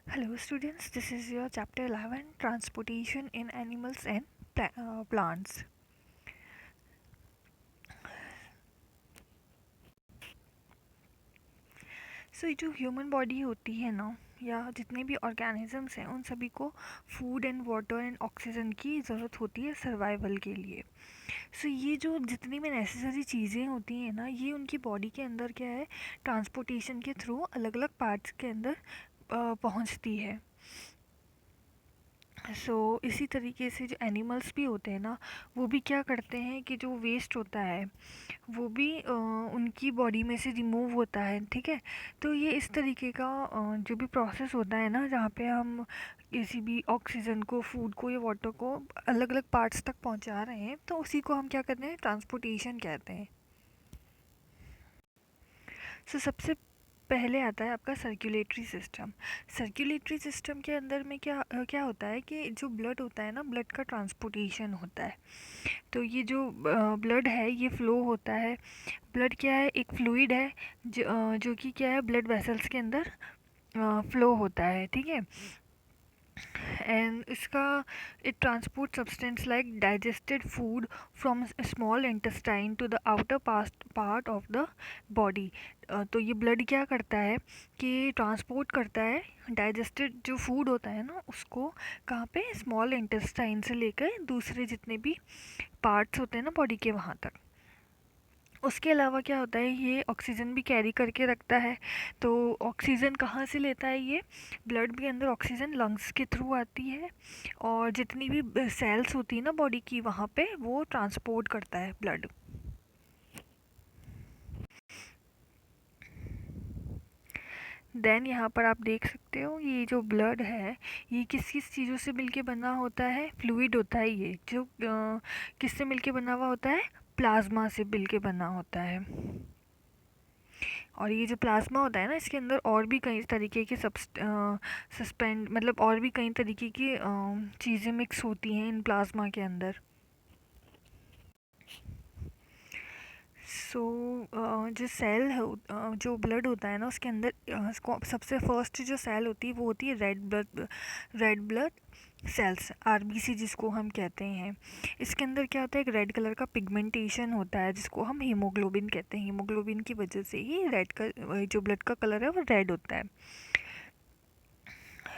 Hello students, this is your chapter 11 transportation in animals and plants. सो जो human body होती है ना या जितने भी ऑर्गेनिजम्स हैं उन सभी को food and water and oxygen की ज़रूरत होती है सर्वाइवल के लिए। सो ये जो जितनी भी नेसेसरी चीज़ें होती हैं ना ये उनकी बॉडी के अंदर क्या है ट्रांसपोर्टेशन के थ्रू अलग अलग पार्ट्स के अंदर पहुंचती है। इसी तरीके से जो एनिमल्स भी होते हैं ना वो भी क्या करते हैं कि जो वेस्ट होता है वो भी उनकी बॉडी में से रिमूव होता है, ठीक है। तो ये इस तरीके का जो भी प्रोसेस होता है ना जहाँ पे हम किसी भी ऑक्सीजन को फूड को या वाटर को अलग अलग पार्ट्स तक पहुँचा रहे हैं तो उसी को हम क्या कहते हैं ट्रांसपोर्टेशन कहते हैं। सबसे पहले आता है आपका सर्कुलेटरी सिस्टम। सर्कुलेटरी सिस्टम के अंदर में क्या होता है कि जो ब्लड होता है ना ब्लड का ट्रांसपोर्टेशन होता है। तो ये जो ब्लड है ये फ्लो होता है। ब्लड क्या है एक फ्लूइड है जो कि क्या है ब्लड वेसल्स के अंदर फ्लो होता है, ठीक है। एंड इसका it transport substance like digested food from small intestine to the outer part of the body. तो ये ब्लड क्या करता है कि ट्रांसपोर्ट करता है डाइजेस्टेड जो फूड होता है ना उसको कहाँ पे स्मॉल इंटेस्टाइन से लेकर दूसरे जितने भी पार्ट्स होते हैं ना बॉडी के वहाँ तक। उसके अलावा क्या होता है ये ऑक्सीजन भी कैरी करके रखता है। तो ऑक्सीजन कहाँ से लेता है ये ब्लड के अंदर ऑक्सीजन लंग्स के थ्रू आती है और जितनी भी सेल्स होती है ना बॉडी की वहाँ पे वो ट्रांसपोर्ट करता है ब्लड। देन यहाँ पर आप देख सकते हो ये जो ब्लड है ये किस किस चीज़ों से मिलके बना होता है, फ्लूइड होता है ये जो किससे मिलके बना हुआ होता है प्लाज्मा से मिलके बना होता है। और ये जो प्लाज्मा होता है ना इसके अंदर और भी कई तरीके के सस्पेंड मतलब और भी कई तरीके की चीज़ें मिक्स होती हैं इन प्लाज्मा के अंदर। सो जो सेल है जो ब्लड होता है ना उसके अंदर सबसे फर्स्ट जो सेल होती है वो होती है रेड ब्लड सेल्स आरबीसी जिसको हम कहते हैं। इसके अंदर क्या होता है एक रेड कलर का पिगमेंटेशन होता है जिसको हम हीमोग्लोबिन कहते हैं। हीमोग्लोबिन की वजह से ही रेड का जो ब्लड का कलर है वो रेड होता है।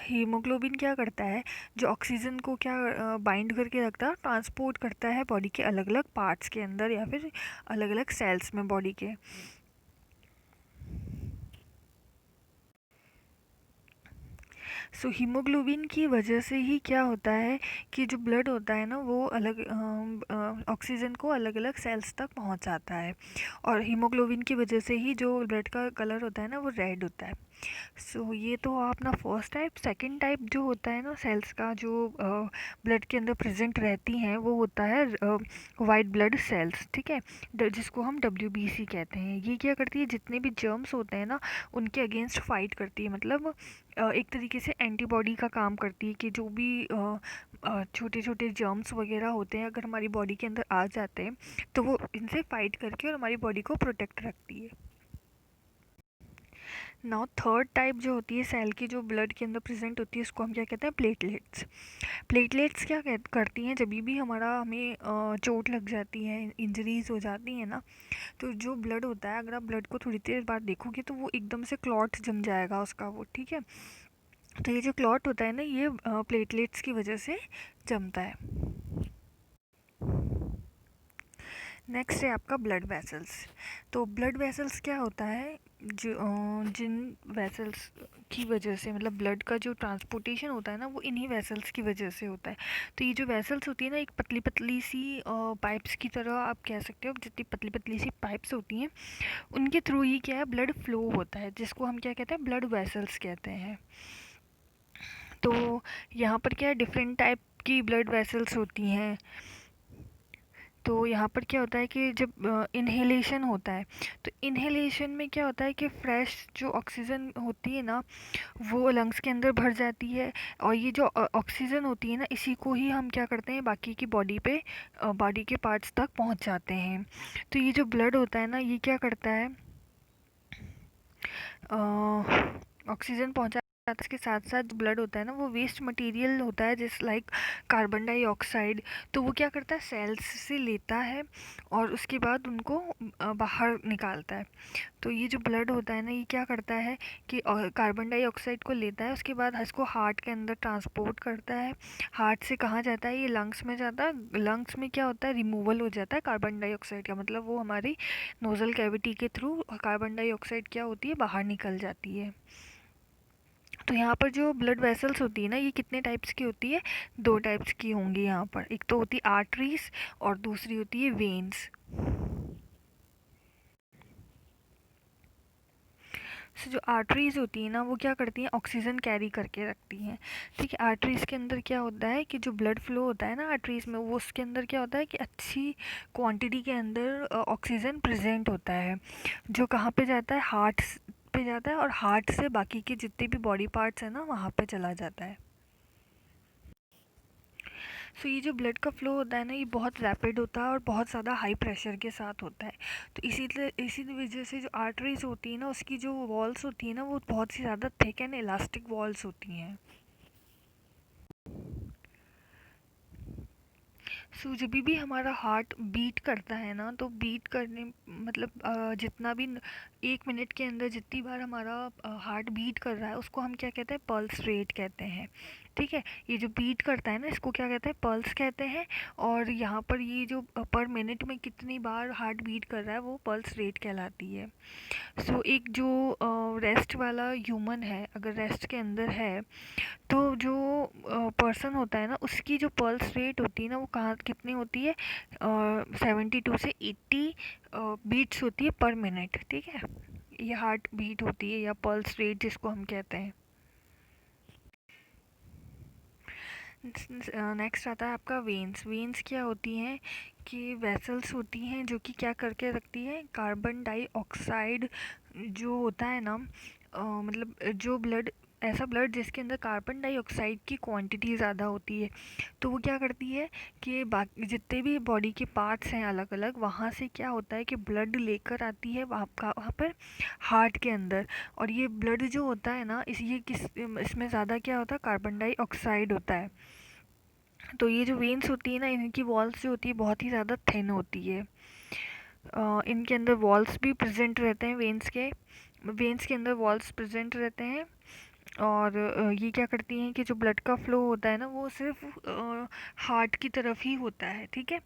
हीमोग्लोबिन क्या करता है जो ऑक्सीजन को क्या बाइंड करके रखता है ट्रांसपोर्ट करता है बॉडी के अलग अलग पार्ट्स के अंदर या फिर अलग अलग सेल्स में बॉडी के। हीमोग्लोबिन की वजह से ही क्या होता है कि जो ब्लड होता है ना वो अलग ऑक्सीजन को अलग अलग सेल्स तक पहुंचाता है और हीमोग्लोबिन की वजह से ही जो ब्लड का कलर होता है ना वो रेड होता है। ये तो अपना फर्स्ट टाइप। सेकंड टाइप जो होता है ना सेल्स का जो ब्लड के अंदर प्रेजेंट रहती हैं वो होता है वाइट ब्लड सेल्स, ठीक है। जिसको हम डब्ल्यूबीसी कहते हैं। ये क्या करती है जितने भी जर्म्स होते हैं ना उनके अगेंस्ट फाइट करती है, मतलब एक तरीके से एंटीबॉडी का काम करती है कि जो भी छोटे छोटे जर्म्स वगैरह होते हैं अगर हमारी बॉडी के अंदर आ जाते हैं तो वो इनसे फाइट करके और हमारी बॉडी को प्रोटेक्ट रखती है। नाउ थर्ड टाइप जो होती है सेल की जो ब्लड के अंदर प्रेजेंट होती है उसको हम क्या कहते हैं प्लेटलेट्स। प्लेटलेट्स क्या करती हैं जब भी हमें चोट लग जाती है इंजरीज हो जाती है ना तो जो ब्लड होता है अगर आप ब्लड को थोड़ी देर बाद देखोगे तो वो एकदम से क्लॉट जम जाएगा उसका वो, ठीक है। तो ये जो क्लॉट होता है ना ये प्लेटलेट्स की वजह से जमता है। नेक्स्ट है आपका ब्लड वेसल्स। तो ब्लड वेसल्स क्या होता है जो जिन वेसल्स की वजह से मतलब ब्लड का जो ट्रांसपोर्टेशन होता है ना वो इन्हीं वेसल्स की वजह से होता है। तो ये जो वेसल्स होती है ना एक पतली पतली सी पाइप्स की तरह आप कह सकते हो, जितनी पतली पतली सी पाइप्स होती हैं उनके थ्रू ही क्या है ब्लड फ्लो होता है जिसको हम क्या कहते हैं ब्लड वेसल्स कहते हैं। तो यहाँ पर क्या है डिफरेंट टाइप की ब्लड वेसल्स होती हैं। तो यहाँ पर क्या होता है कि जब इन्हेलेशन होता है तो इन्हेलेशन में क्या होता है कि फ्रेश जो ऑक्सीजन होती है ना वो लंग्स के अंदर भर जाती है और ये जो ऑक्सीजन होती है ना इसी को ही हम क्या करते हैं बाकी की बॉडी पे बॉडी के पार्ट्स तक पहुँच जाते हैं। तो ये जो ब्लड होता है ना ये क्या करता है ऑक्सीजन पहुँचा इसके साथ साथ ब्लड होता है ना वो वेस्ट मटेरियल होता है जिस लाइक कार्बन डाइऑक्साइड, तो वो क्या करता है सेल्स से लेता है और उसके बाद उनको बाहर निकालता है। तो ये जो ब्लड होता है ना ये क्या करता है कि कार्बन डाइऑक्साइड को लेता है, उसके बाद इसको हार्ट के अंदर ट्रांसपोर्ट करता है। हार्ट से कहाँ जाता है, ये लंग्स में जाता है। लंग्स में क्या होता है, रिमूवल हो जाता है कार्बन डाइऑक्साइड का, मतलब वो हमारी नोजल कैविटी के थ्रू कार्बन डाइऑक्साइड क्या होती है बाहर निकल जाती है। तो यहाँ पर जो ब्लड वेसल्स होती है ना ये कितने टाइप्स की होती है, दो टाइप्स की होंगी यहाँ पर। एक तो होती है आर्टरीज और दूसरी होती है वेन्स। तो जो आर्टरीज होती है ना वो क्या करती हैं, ऑक्सीजन कैरी करके रखती हैं। ठीक है, आर्टरीज के अंदर क्या होता है कि जो ब्लड फ्लो होता है ना आर्टरीज में, वो उसके अंदर क्या होता है कि अच्छी क्वांटिटी के अंदर ऑक्सीजन प्रेजेंट होता है, जो कहाँ पे जाता है, हार्ट पे जाता है और हार्ट से बाकी के जितने भी बॉडी पार्ट्स हैं ना वहाँ पे चला जाता है। सो ये जो ब्लड का फ्लो होता है ना ये बहुत रैपिड होता है और बहुत ज़्यादा हाई प्रेशर के साथ होता है। तो इसी वजह से जो आर्टरीज होती है ना उसकी जो वॉल्स होती है ना वो बहुत सी ज़्यादा थिक एंड इलास्टिक वॉल्स होती हैं। सो जब भी हमारा हार्ट बीट करता है ना तो बीट करने मतलब जितना भी 1 मिनट के अंदर जितनी बार हमारा हार्ट बीट कर रहा है उसको हम क्या कहते हैं, पल्स रेट कहते हैं। ठीक है, ये जो बीट करता है ना इसको क्या कहते हैं, पल्स कहते हैं। और यहाँ पर ये जो पर मिनट में कितनी बार हार्ट बीट कर रहा है वो पल्स रेट कहलाती है। सो एक जो रेस्ट वाला ह्यूमन है, अगर रेस्ट के अंदर है तो जो पर्सन होता है ना उसकी जो पल्स रेट होती है ना वो कहाँ कितनी होती है, 72 से 80 बीट्स होती है पर मिनट। ठीक है, ये हार्ट बीट होती है या पल्स रेट जिसको हम कहते हैं। नेक्स्ट आता है आपका वेन्स। वेन्स क्या होती हैं कि वेसल्स होती हैं जो कि क्या करके रखती है, कार्बन डाइऑक्साइड जो होता है ना मतलब जो ब्लड, ऐसा ब्लड जिसके अंदर कार्बन डाइऑक्साइड की क्वांटिटी ज़्यादा होती है, तो वो क्या करती है कि बाकी जितने भी बॉडी के पार्ट्स हैं अलग अलग वहाँ से क्या होता है कि ब्लड लेकर आती है वहाँ पर हार्ट के अंदर। और ये ब्लड जो होता है ना ये किस इसमें ज़्यादा क्या होता है, कार्बन डाइऑक्साइड होता है। तो ये जो वेन्स होती है ना इनकी वॉल्स जो होती है बहुत ही ज़्यादा थिन होती है। इनके अंदर वॉल्स भी प्रेजेंट रहते हैं, वेन्स के अंदर वॉल्स प्रेजेंट रहते हैं। और ये क्या करती हैं कि जो ब्लड का फ्लो होता है ना वो सिर्फ हार्ट की तरफ ही होता है। ठीक है,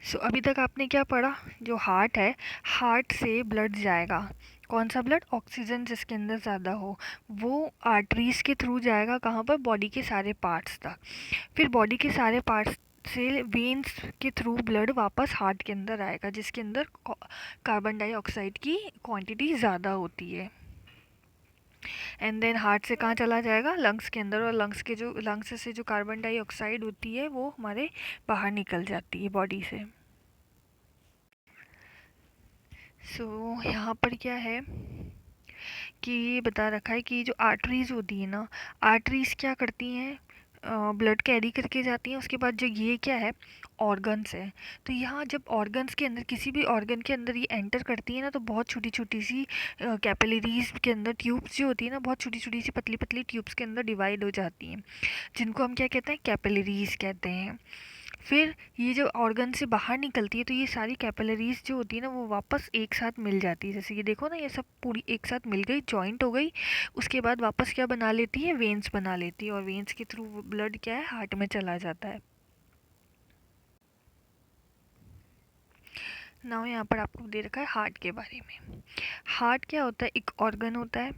सो अभी तक आपने क्या पढ़ा, जो हार्ट है, हार्ट से ब्लड जाएगा, कौन सा ब्लड, ऑक्सीजन जिसके अंदर ज़्यादा हो, वो आर्टरीज के थ्रू जाएगा कहाँ पर, बॉडी के सारे पार्ट्स तक। फिर बॉडी के सारे पार्ट्स से वेन्स के थ्रू ब्लड वापस हार्ट के अंदर आएगा जिसके अंदर कार्बन डाइऑक्साइड की क्वांटिटी ज़्यादा होती है। एंड देन हार्ट से कहाँ चला जाएगा, लंग्स के अंदर, और लंग्स से जो कार्बन डाइऑक्साइड होती है वो हमारे बाहर निकल जाती है बॉडी से। यहाँ पर क्या है कि ये बता रखा है कि जो आर्टरीज होती है ना, आर्टरीज क्या करती हैं, ब्लड कैरी करके जाती हैं। उसके बाद जो ये क्या है, ऑर्गन्स है। तो यहाँ जब ऑर्गन्स के अंदर किसी भी ऑर्गन के अंदर ये एंटर करती है ना तो बहुत छोटी छोटी सी कैपिलरीज के अंदर ट्यूब्स जो होती है ना, बहुत छोटी छोटी सी पतली पतली ट्यूब्स के अंदर डिवाइड हो जाती हैं, जिनको हम क्या कहते हैं, कैपिलरीज कहते हैं। फिर ये जो ऑर्गन से बाहर निकलती है तो ये सारी कैपिलरीज जो होती है ना वो वापस एक साथ मिल जाती है। जैसे ये देखो ना, ये सब पूरी एक साथ मिल गई, जॉइंट हो गई। उसके बाद वापस क्या बना लेती है, वेन्स बना लेती है, और वेन्स के थ्रू ब्लड क्या है, हार्ट में चला जाता है। नाउ यहाँ पर आपको दे रखा है हार्ट के बारे में। हार्ट क्या होता है, एक ऑर्गन होता है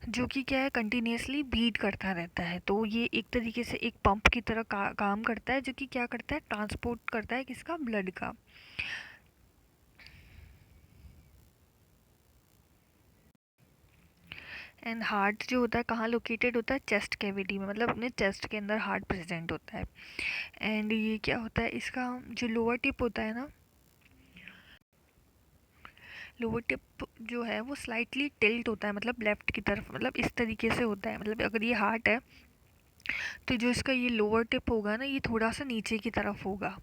जो कि क्या है, कंटिन्यूसली बीट करता रहता है। तो ये एक तरीके से एक पंप की तरह काम करता है, जो कि क्या करता है, ट्रांसपोर्ट करता है किसका, ब्लड का। एंड हार्ट जो होता है कहाँ लोकेटेड होता है, चेस्ट कैविटी में, मतलब अपने चेस्ट के अंदर हार्ट प्रेजेंट होता है। एंड ये क्या होता है, इसका जो लोअर टिप होता है ना, लोअर टिप जो है वो स्लाइटली टिल्ट होता है, मतलब लेफ्ट की तरफ, मतलब इस तरीके से होता है। मतलब अगर ये हार्ट है तो जो इसका ये लोअर टिप होगा ना ये थोड़ा सा नीचे की तरफ होगा।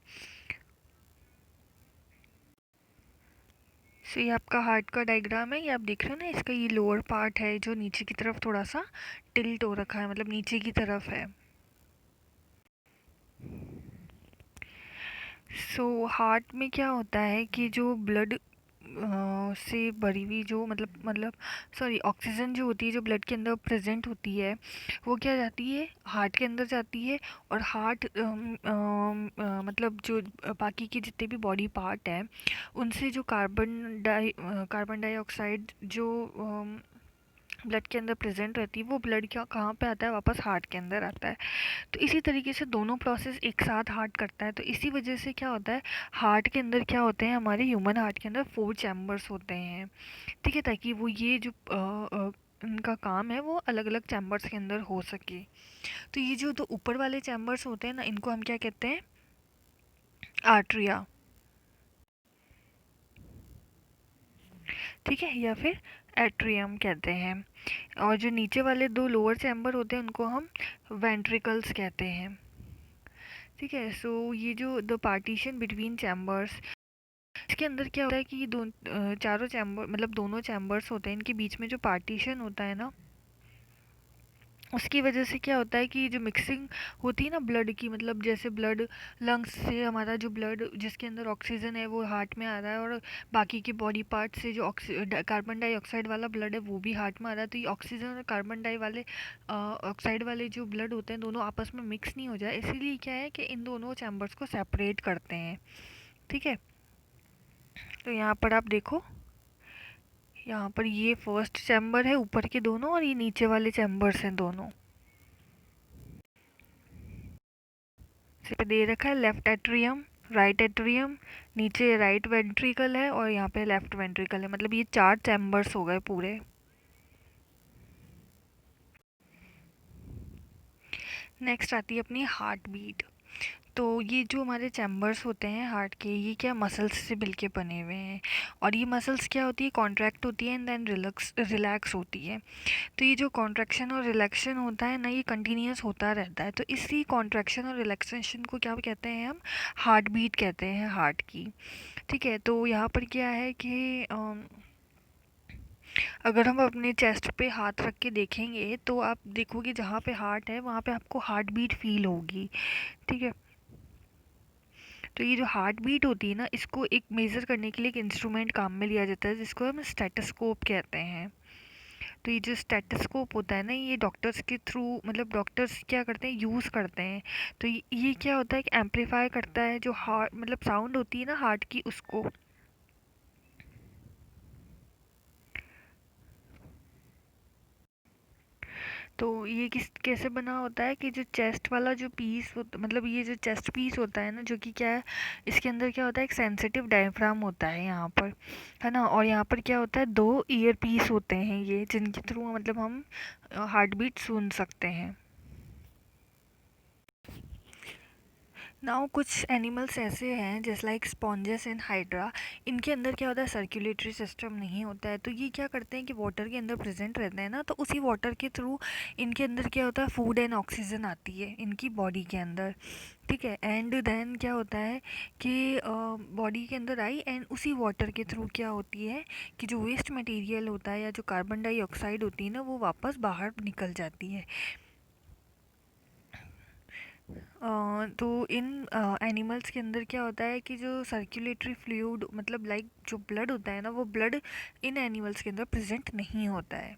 सो ये आपका हार्ट का डायग्राम है, ये आप देख रहे हो ना, इसका ये लोअर पार्ट है जो नीचे की तरफ थोड़ा सा टिल्ट हो रखा है, मतलब नीचे की तरफ है। सो हार्ट में क्या होता है कि जो ब्लड से भरी हुई जो मतलब सॉरी ऑक्सीजन जो होती है, जो ब्लड के अंदर प्रेजेंट होती है, वो क्या जाती है, हार्ट के अंदर जाती है। और हार्ट मतलब जो बाकी के जितने भी बॉडी पार्ट हैं, उनसे जो कार्बन डाइऑक्साइड जो ब्लड के अंदर प्रेजेंट रहती है, वो ब्लड क्या कहाँ पे आता है, वापस हार्ट के अंदर आता है। तो इसी तरीके से दोनों प्रोसेस एक साथ हार्ट करता है। तो इसी वजह से क्या होता है, हार्ट के अंदर क्या होते हैं, हमारे ह्यूमन हार्ट के अंदर 4 चैम्बर्स होते हैं। ठीक है, ताकि वो ये जो उनका काम है वो अलग अलग चैम्बर्स के अंदर हो सके। तो ये जो दो ऊपर वाले चैम्बर्स होते हैं ना, इनको हम क्या कहते हैं, आर्ट्रिया। ठीक है, या फिर एट्रियम कहते हैं। और जो नीचे वाले दो लोअर चैम्बर होते हैं, उनको हम वेंट्रिकल्स कहते हैं। ठीक है, सो ये जो द पार्टीशन बिटवीन चैम्बर्स, इसके अंदर क्या होता है कि ये चारों चैम्बर मतलब दोनों चैम्बर्स होते हैं, इनके बीच में जो पार्टीशन होता है ना, उसकी वजह से क्या होता है कि जो मिक्सिंग होती है ना ब्लड की, मतलब जैसे ब्लड लंग्स से हमारा जो ब्लड जिसके अंदर ऑक्सीजन है वो हार्ट में आ रहा है, और बाकी के बॉडी पार्ट से जो कार्बन डाइऑक्साइड वाला ब्लड है वो भी हार्ट में आ रहा है। तो ये ऑक्सीजन और कार्बन डाई वाले ऑक्साइड वाले जो ब्लड होते हैं, दोनों आपस में मिक्स नहीं हो जाए, इसीलिए क्या है कि इन दोनों चैम्बर्स को सेपरेट करते हैं। ठीक है, तो यहाँ पर आप देखो, यहाँ पर ये फर्स्ट चैम्बर है ऊपर के दोनों, और ये नीचे वाले चैम्बर्स हैं दोनों। इस पे दे रखा है लेफ्ट एट्रियम, राइट एट्रियम, नीचे राइट वेंट्रिकल है, और यहाँ पे लेफ्ट वेंट्रिकल है। मतलब ये 4 चैम्बर्स हो गए पूरे। नेक्स्ट आती है अपनी हार्ट बीट। तो ये जो हमारे चैम्बर्स होते हैं हार्ट के, ये क्या मसल्स से मिलके बने हुए हैं। और ये मसल्स क्या होती है, कॉन्ट्रैक्ट होती है एंड देन रिलैक्स होती है। तो ये जो कॉन्ट्रैक्शन और रिलैक्शन होता है ना, ये कंटिन्यूस होता रहता है। तो इसी कॉन्ट्रैक्शन और रिलैक्सेशन को क्या कहते हैं हम, हार्ट बीट कहते हैं हार्ट की। ठीक है, तो यहाँ पर क्या है कि अगर हम अपने चेस्ट पे हाथ रख के देखेंगे, तो आप देखोगे जहाँ पे हार्ट है वहाँ पे आपको हार्ट बीट फील होगी। ठीक है, तो ये जो हार्ट बीट होती है ना, इसको एक मेज़र करने के लिए एक इंस्ट्रूमेंट काम में लिया जाता है, जिसको हम स्टेटोस्कोप कहते हैं। तो ये जो स्टेटोस्कोप होता है ना, ये डॉक्टर्स के थ्रू, मतलब डॉक्टर्स क्या करते हैं, यूज़ करते हैं। तो ये क्या होता है कि एम्पलीफाई करता है जो हार्ट मतलब साउंड होती है ना हार्ट की, उसको। तो ये किस कैसे बना होता है कि जो चेस्ट वाला जो पीस होता, मतलब ये जो चेस्ट पीस होता है ना, जो कि क्या है, इसके अंदर क्या होता है, एक सेंसिटिव डायफ्राम होता है यहाँ पर, है ना। और यहाँ पर क्या होता है, 2 ईयर पीस होते हैं ये, जिनके थ्रू मतलब हम हार्ट बीट सुन सकते हैं। नाउ कुछ एनिमल्स ऐसे हैं जैसे लाइक स्पॉन्जेस एंड हाइड्रा, इनके अंदर क्या होता है, सर्कुलेटरी सिस्टम नहीं होता है। तो ये क्या करते हैं कि वाटर के अंदर प्रेजेंट रहते हैं ना, तो उसी वाटर के थ्रू इनके अंदर क्या होता है, फूड एंड ऑक्सीजन आती है इनकी बॉडी के अंदर। ठीक है, एंड देन क्या होता है कि बॉडी के अंदर आई, एंड उसी वाटर के थ्रू क्या होती है कि जो वेस्ट मटेरियल होता है या जो कार्बन डाइऑक्साइड होती है ना, वो वापस बाहर निकल जाती है। तो इन एनिमल्स के अंदर क्या होता है कि जो सर्कुलेटरी फ्लूइड मतलब लाइक जो ब्लड होता है ना, वो ब्लड इन एनिमल्स के अंदर प्रेजेंट नहीं होता है।